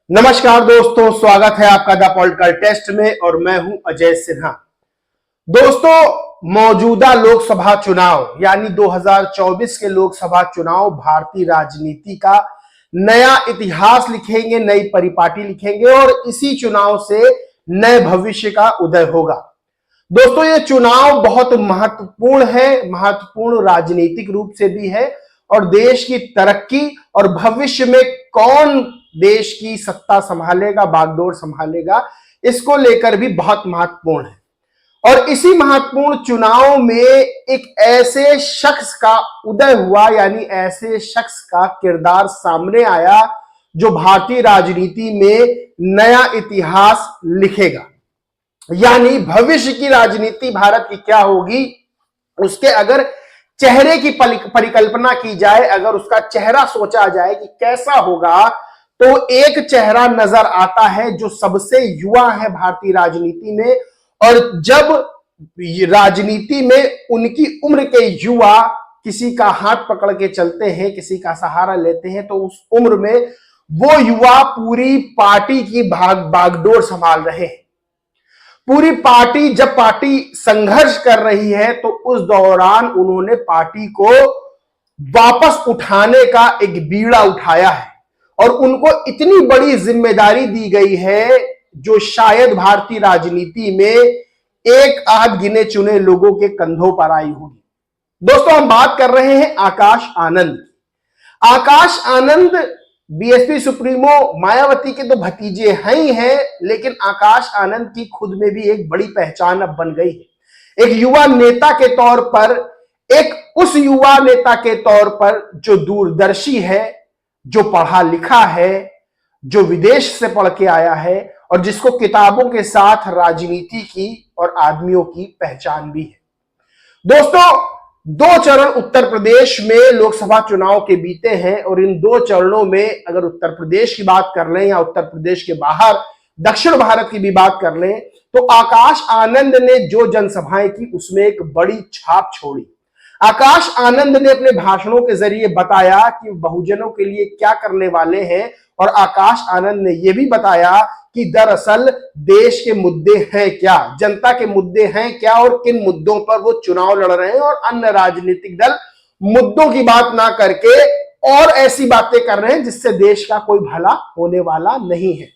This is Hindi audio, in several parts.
नमस्कार दोस्तों, स्वागत है आपका द पॉलिटिकल टेस्ट में और मैं हूं अजय सिन्हा। दोस्तों, मौजूदा लोकसभा चुनाव यानी 2024 के लोकसभा चुनाव भारतीय राजनीति का नया इतिहास लिखेंगे, नई परिपाटी लिखेंगे और इसी चुनाव से नए भविष्य का उदय होगा। दोस्तों, ये चुनाव बहुत महत्वपूर्ण है, महत्वपूर्ण राजनीतिक रूप से भी है और देश की तरक्की और भविष्य में कौन देश की सत्ता संभालेगा, बागडोर संभालेगा, इसको लेकर भी बहुत महत्वपूर्ण है। और इसी महत्वपूर्ण चुनाव में एक ऐसे शख्स का उदय हुआ, यानी ऐसे शख्स का किरदार सामने आया जो भारतीय राजनीति में नया इतिहास लिखेगा। यानी भविष्य की राजनीति भारत की क्या होगी, उसके अगर चेहरे की परिकल्पना की जाए, अगर उसका चेहरा सोचा जाए कि कैसा होगा, तो एक चेहरा नजर आता है जो सबसे युवा है भारतीय राजनीति में। और जब राजनीति में उनकी उम्र के युवा किसी का हाथ पकड़ के चलते हैं, किसी का सहारा लेते हैं, तो उस उम्र में वो युवा पूरी पार्टी की बागडोर संभाल रहे हैं। पूरी पार्टी, जब पार्टी संघर्ष कर रही है तो उस दौरान उन्होंने पार्टी को वापस उठाने का एक बीड़ा उठाया है और उनको इतनी बड़ी जिम्मेदारी दी गई है जो शायद भारतीय राजनीति में एक आध गिने चुने लोगों के कंधों पर आई होगी। दोस्तों, हम बात कर रहे हैं आकाश आनंद। आकाश आनंद बीएसपी सुप्रीमो मायावती के तो भतीजे हैं ही हैं, लेकिन आकाश आनंद की खुद में भी एक बड़ी पहचान अब बन गई है। एक युवा नेता के तौर पर, उस युवा नेता के तौर पर जो दूरदर्शी है, जो पढ़ा लिखा है, जो विदेश से पढ़ के आया है और जिसको किताबों के साथ राजनीति की और आदमियों की पहचान भी है। दोस्तों, 2 चरण उत्तर प्रदेश में लोकसभा चुनाव के बीते हैं और इन 2 चरणों में अगर उत्तर प्रदेश की बात कर लें या उत्तर प्रदेश के बाहर दक्षिण भारत की भी बात कर लें, तो आकाश आनंद ने जो जनसभाएं की उसमें एक बड़ी छाप छोड़ी। आकाश आनंद ने अपने भाषणों के जरिए बताया कि बहुजनों के लिए क्या करने वाले हैं और आकाश आनंद ने यह भी बताया कि दरअसल देश के मुद्दे हैं क्या, जनता के मुद्दे हैं क्या और किन मुद्दों पर वो चुनाव लड़ रहे हैं और अन्य राजनीतिक दल मुद्दों की बात ना करके और ऐसी बातें कर रहे हैं जिससे देश का कोई भला होने वाला नहीं है।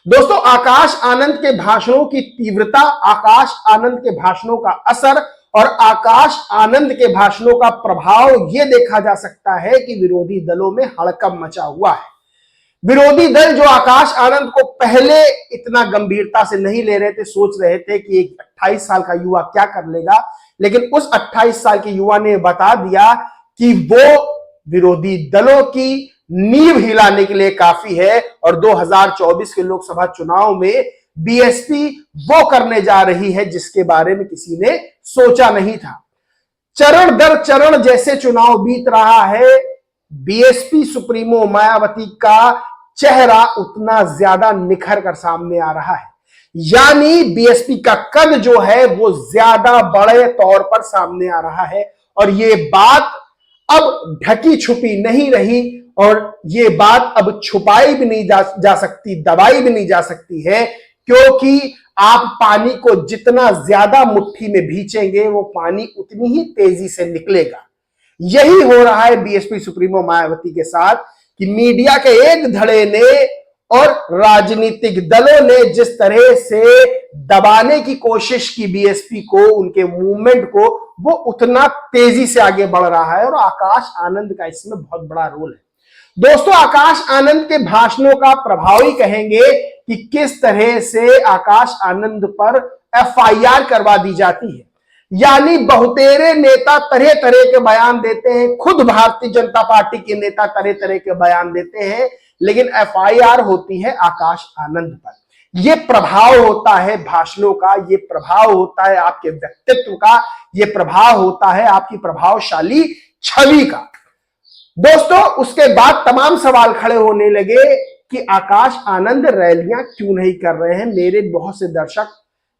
दोस्तों, आकाश आनंद के भाषणों की तीव्रता, आकाश आनंद के भाषणों का असर और आकाश आनंद के भाषणों का प्रभाव यह देखा जा सकता है कि विरोधी दलों में हड़कंप मचा हुआ है। विरोधी दल जो आकाश आनंद को पहले इतना गंभीरता से नहीं ले रहे थे, सोच रहे थे कि एक 28 साल का युवा क्या कर लेगा, लेकिन उस 28 साल के युवा ने बता दिया कि वो विरोधी दलों की नींव हिलाने के लिए काफी है और 2024 के लोकसभा चुनाव में बीएसपी वो करने जा रही है जिसके बारे में किसी ने सोचा नहीं था। चरण दर चरण जैसे चुनाव बीत रहा है, बीएसपी सुप्रीमो मायावती का चेहरा उतना ज्यादा निखर कर सामने आ रहा है। यानी बीएसपी का कद जो है वो ज्यादा बड़े तौर पर सामने आ रहा है और ये बात अब ढकी छुपी नहीं रही और ये बात अब छुपाई भी नहीं जा सकती, दबाई भी नहीं जा सकती है, क्योंकि आप पानी को जितना ज्यादा मुट्ठी में भींचेंगे वो पानी उतनी ही तेजी से निकलेगा। यही हो रहा है बीएसपी सुप्रीमो मायावती के साथ कि मीडिया के एक धड़े ने और राजनीतिक दलों ने जिस तरह से दबाने की कोशिश की बीएसपी को, उनके मूवमेंट को, वो उतना तेजी से आगे बढ़ रहा है और आकाश आनंद का इसमें बहुत बड़ा रोल है। दोस्तों, आकाश आनंद के भाषणों का प्रभाव ही कहेंगे कि किस तरह से आकाश आनंद पर एफआईआर करवा दी जाती है। यानी बहुतेरे नेता तरह तरह के बयान देते हैं, खुद भारतीय जनता पार्टी के नेता तरह तरह के बयान देते हैं, लेकिन एफआईआर होती है आकाश आनंद पर। यह प्रभाव होता है भाषणों का, यह प्रभाव होता है आपके व्यक्तित्व का, यह प्रभाव होता है आपकी प्रभावशाली छवि का। दोस्तों, उसके बाद तमाम सवाल खड़े होने लगे कि आकाश आनंद रैलियां क्यों नहीं कर रहे हैं। मेरे बहुत से दर्शक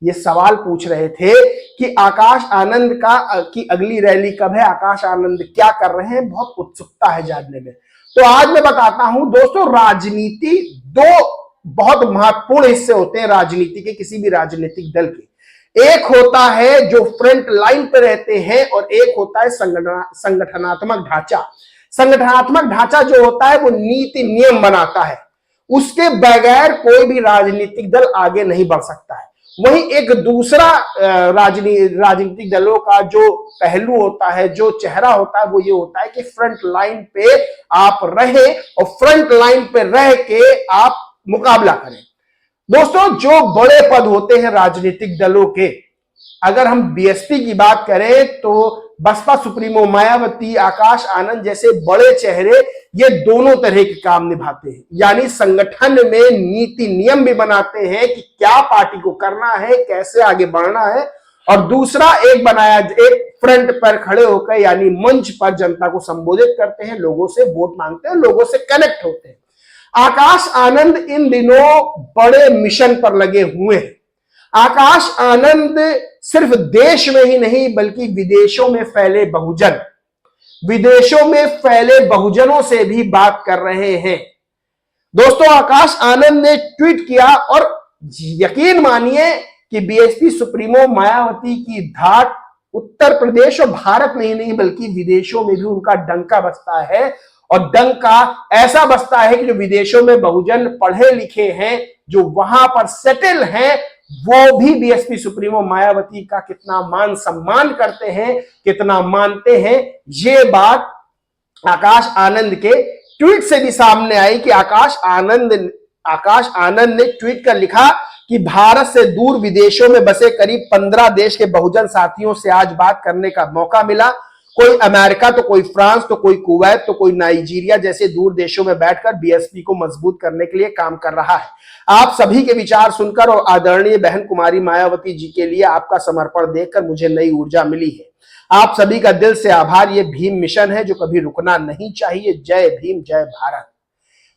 ये सवाल पूछ रहे थे कि आकाश आनंद की अगली रैली कब है, आकाश आनंद क्या कर रहे हैं, बहुत उत्सुकता है जानने में। तो आज मैं बताता हूं दोस्तों, राजनीति दो बहुत महत्वपूर्ण हिस्से होते हैं राजनीति के, किसी भी राजनीतिक दल के। एक होता है जो फ्रंट लाइन पर रहते हैं और एक होता है संगठनात्मक ढांचा। संगठनात्मक ढांचा जो होता है वो नीति नियम बनाता है, उसके बगैर कोई भी राजनीतिक दल आगे नहीं बढ़ सकता है। वहीं एक दूसरा राजनीतिक दलों का जो पहलू होता है, जो चेहरा होता है, वो ये होता है कि फ्रंट लाइन पे आप रहे और फ्रंट लाइन पे रह के आप मुकाबला करें। दोस्तों, जो बड़े पद होते हैं राजनीतिक दलों के, अगर हम बीएसपी की बात करें तो बसपा सुप्रीमो मायावती, आकाश आनंद जैसे बड़े चेहरे ये दोनों तरह के काम निभाते हैं। यानी संगठन में नीति नियम भी बनाते हैं कि क्या पार्टी को करना है, कैसे आगे बढ़ना है, और दूसरा एक फ्रंट पर खड़े होकर यानी मंच पर जनता को संबोधित करते हैं, लोगों से वोट मांगते हैं, लोगों से कनेक्ट होते हैं। आकाश आनंद इन दिनों बड़े मिशन पर लगे हुए हैं। आकाश आनंद सिर्फ देश में ही नहीं बल्कि विदेशों में फैले बहुजनों से भी बात कर रहे हैं। दोस्तों, आकाश आनंद ने ट्वीट किया और यकीन मानिए कि बीएसपी सुप्रीमो मायावती की धाक उत्तर प्रदेश और भारत में ही नहीं बल्कि विदेशों में भी उनका डंका बजता है, और डंका ऐसा बजता है कि जो विदेशों में बहुजन पढ़े लिखे हैं, जो वहां पर सेटल हैं, वो भी बीएसपी सुप्रीमो मायावती का कितना मान सम्मान करते हैं, कितना मानते हैं। ये बात आकाश आनंद के ट्वीट से भी सामने आई कि आकाश आनंद ने ट्वीट कर लिखा कि भारत से दूर विदेशों में बसे करीब 15 देश के बहुजन साथियों से आज बात करने का मौका मिला। कोई अमेरिका, तो कोई फ्रांस, तो कोई कुवैत, तो कोई नाइजीरिया जैसे दूर देशों में बैठकर बीएसपी को मजबूत करने के लिए काम कर रहा है। आप सभी के विचार सुनकर और आदरणीय बहन कुमारी मायावती जी के लिए आपका समर्पण देखकर मुझे नई ऊर्जा मिली है। आप सभी का दिल से आभार। ये भीम मिशन है जो कभी रुकना नहीं चाहिए। जय भीम, जय भारत।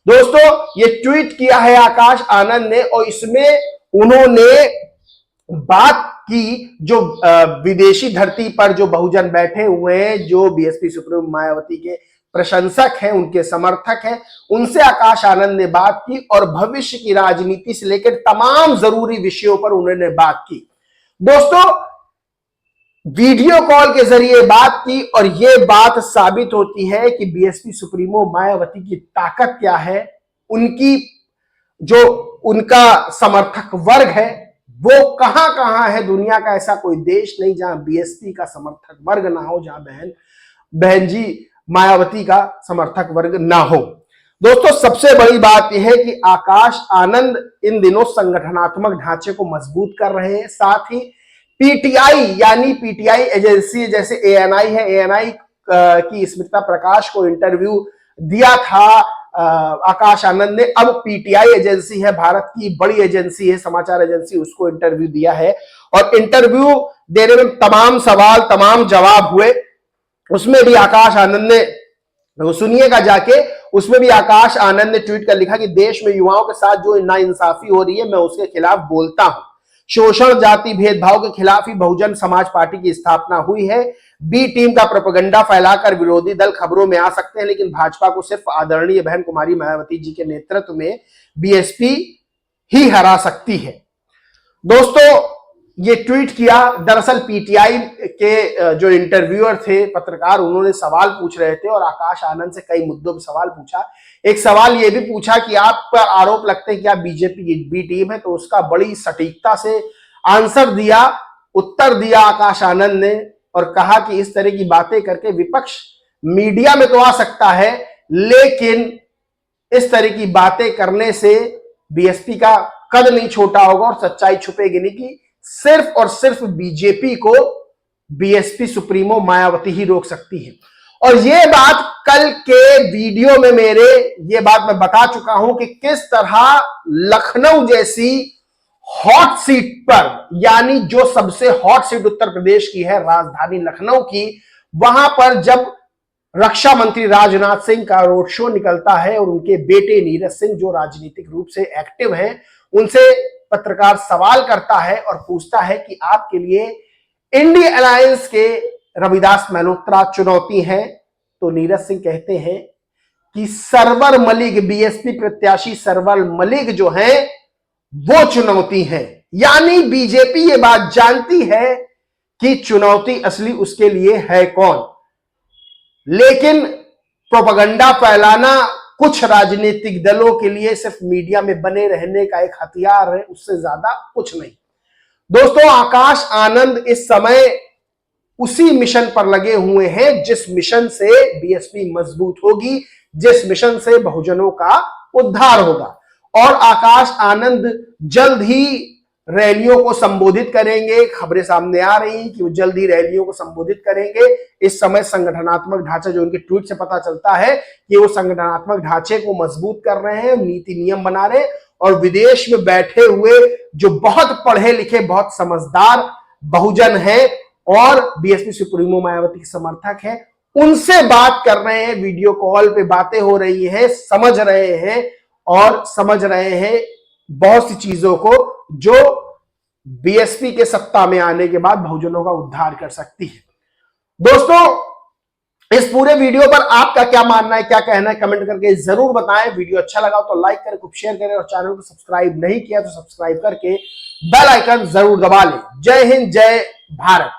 दोस्तों, ये ट्वीट किया है आकाश आनंद ने और इसमें उन्होंने बात की जो विदेशी धरती पर जो बहुजन बैठे हुए हैं, जो बीएसपी सुप्रीमो मायावती के प्रशंसक हैं, उनके समर्थक हैं, उनसे आकाश आनंद ने बात की और भविष्य की राजनीति से लेकर तमाम जरूरी विषयों पर उन्होंने बात की। दोस्तों, वीडियो कॉल के जरिए बात की और यह बात साबित होती है कि बीएसपी सुप्रीमो मायावती की ताकत क्या है। उनका समर्थक वर्ग है वो कहां कहां है। दुनिया का ऐसा कोई देश नहीं जहां बीएसपी का समर्थक वर्ग ना हो, जहां बहन जी मायावती का समर्थक वर्ग ना हो। दोस्तों, सबसे बड़ी बात यह है कि आकाश आनंद इन दिनों संगठनात्मक ढांचे को मजबूत कर रहे हैं। साथ ही पीटीआई एजेंसी जैसे एएनआई है, एएनआई की स्मिता प्रकाश को इंटरव्यू दिया था आकाश आनंद ने। अब पीटीआई एजेंसी है, भारत की बड़ी एजेंसी है, समाचार एजेंसी, उसको इंटरव्यू दिया है और इंटरव्यू देने में तमाम सवाल, तमाम जवाब हुए। उसमें भी आकाश आनंद ने, सुनिएगा जाके, उसमें भी आकाश आनंद ने ट्वीट कर लिखा कि देश में युवाओं के साथ जो नाइंसाफी हो रही है, मैं उसके खिलाफ बोलता हूं। शोषण, जाति भेदभाव के खिलाफ ही बहुजन समाज पार्टी की स्थापना हुई है। बी टीम का प्रोपेगेंडा फैलाकर विरोधी दल खबरों में आ सकते हैं, लेकिन भाजपा को सिर्फ आदरणीय बहन कुमारी मायावती जी के नेतृत्व में बीएसपी ही हरा सकती है। दोस्तों, ये ट्वीट किया, दरअसल पीटीआई के जो इंटरव्यूअर थे, पत्रकार, उन्होंने सवाल पूछ रहे थे और आकाश आनंद से कई मुद्दों पर सवाल पूछा। एक सवाल ये भी पूछा कि आप पर आरोप लगते हैं कि आप बीजेपी की बी टीम है, तो उसका बड़ी सटीकता से आंसर दिया, उत्तर दिया आकाश आनंद ने और कहा कि इस तरह की बातें करके विपक्ष मीडिया में तो आ सकता है, लेकिन इस तरह की बातें करने से बीएसपी का कद नहीं छोटा होगा और सच्चाई छुपेगी नहीं कि सिर्फ और सिर्फ बीजेपी को बीएसपी सुप्रीमो मायावती ही रोक सकती है। और ये बात कल के वीडियो में ये बात मैं बता चुका हूं कि किस तरह लखनऊ जैसी हॉट सीट पर, यानी जो सबसे हॉट सीट उत्तर प्रदेश की है, राजधानी लखनऊ की, वहां पर जब रक्षा मंत्री राजनाथ सिंह का रोड शो निकलता है और उनके बेटे नीरज सिंह जो राजनीतिक रूप से एक्टिव हैं, उनसे पत्रकार सवाल करता है और पूछता है कि आपके लिए इंडिया अलायंस के रविदास मल्होत्रा चुनौती है। तो नीरज सिंह कहते हैं कि सरवर मलिक, बीएसपी प्रत्याशी सरवर मलिक जो है वो चुनौती है। यानी बीजेपी ये बात जानती है कि चुनौती असली उसके लिए है कौन, लेकिन प्रोपेगेंडा फैलाना कुछ राजनीतिक दलों के लिए सिर्फ मीडिया में बने रहने का एक हथियार है, उससे ज्यादा कुछ नहीं। दोस्तों, आकाश आनंद इस समय उसी मिशन पर लगे हुए हैं जिस मिशन से बीएसपी मजबूत होगी, जिस मिशन से बहुजनों का उद्धार होगा। और आकाश आनंद जल्द ही रैलियों को संबोधित करेंगे। खबरें सामने आ रही हैं कि वो जल्द ही रैलियों को संबोधित करेंगे। इस समय संगठनात्मक ढांचा, जो उनके ट्वीट से पता चलता है कि वो संगठनात्मक ढांचे को मजबूत कर रहे हैं, नीति नियम बना रहे हैं, और विदेश में बैठे हुए जो बहुत पढ़े लिखे, बहुत समझदार बहुजन है और बीएसपी सुप्रीमो मायावती के समर्थक है, उनसे बात कर रहे हैं। वीडियो कॉल पे बातें हो रही है, समझ रहे हैं और समझ रहे हैं बहुत सी चीजों को जो बीएसपी के सत्ता में आने के बाद बहुजनों का उद्धार कर सकती है। दोस्तों, इस पूरे वीडियो पर आपका क्या मानना है, क्या कहना है, कमेंट करके जरूर बताएं। वीडियो अच्छा लगा तो लाइक करें, खूब शेयर करें और चैनल को सब्सक्राइब नहीं किया तो सब्सक्राइब करके बेल आइकन जरूर दबा लें। जय हिंद, जय भारत।